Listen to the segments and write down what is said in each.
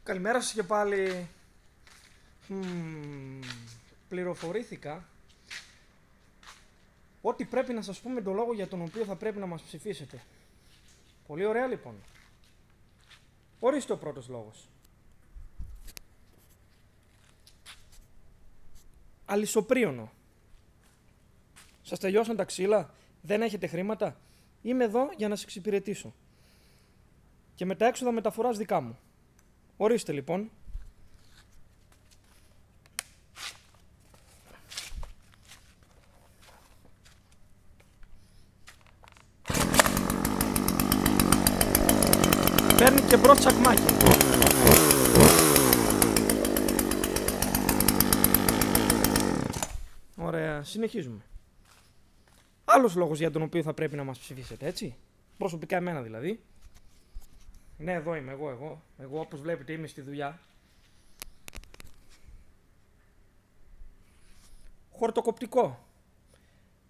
Καλημέρα σας και πάλι. Πληροφορήθηκα ότι πρέπει να σας πούμε τον λόγο για τον οποίο θα πρέπει να μας ψηφίσετε. Πολύ ωραία λοιπόν. Ορίστε ο πρώτος λόγος. Αλυσοπρίωνο. Σας τελειώσαν τα ξύλα, δεν έχετε χρήματα. Είμαι εδώ για να σας εξυπηρετήσω. Και με τα έξοδα μεταφοράς δικά μου. Ορίστε λοιπόν. Παίρνει και μπρος τσακμάκι. Ωραία, συνεχίζουμε. Άλλος λόγος για τον οποίο θα πρέπει να μας ψηφίσετε, έτσι. Προσωπικά εμένα δηλαδή. Ναι, εδώ είμαι, εγώ όπως βλέπετε είμαι στη δουλειά. Χορτοκοπτικό.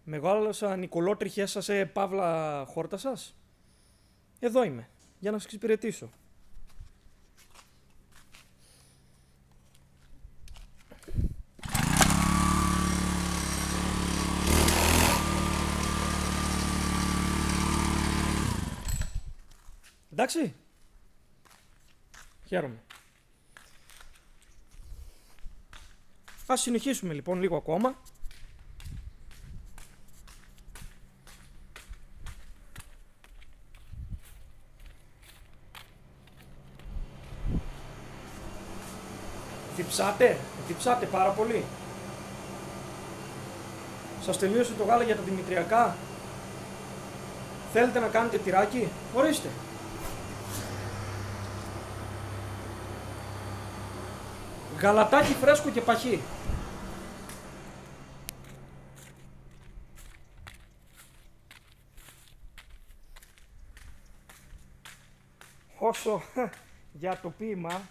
Μεγάλωσα νικολότριχη έσασε παύλα χόρτα σας. Εδώ είμαι, για να σας εξυπηρετήσω. Εντάξει. Χαίρομαι. Ας συνεχίσουμε λοιπόν λίγο ακόμα. Διψάτε πάρα πολύ. Σας τελείωσε το γάλα για τα δημητριακά. Θέλετε να κάνετε τυράκι, ορίστε. Γαλατάκι φρέσκο και παχύ. Όσο για το ποίημα,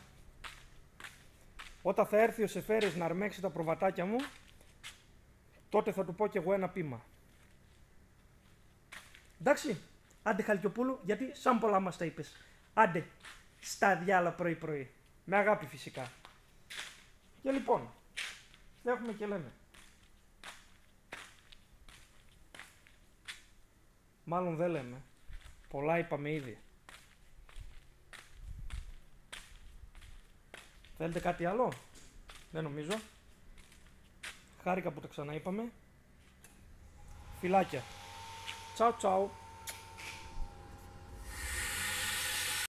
όταν θα έρθει ο Σεφέρης να αρμέξει τα προβατάκια μου, τότε θα του πω κι εγώ ένα ποίημα. Εντάξει, άντε Χαλκιοπούλου, γιατί σαν πολλά μας τα είπες. Άντε, στα διάλα πρωί-πρωί. Με αγάπη φυσικά. Και λοιπόν, έχουμε και λέμε. Μάλλον δεν λέμε. Πολλά είπαμε ήδη. Θέλετε κάτι άλλο? Δεν νομίζω. Χάρηκα που τα ξαναείπαμε. Φιλάκια. Τσάου τσάου.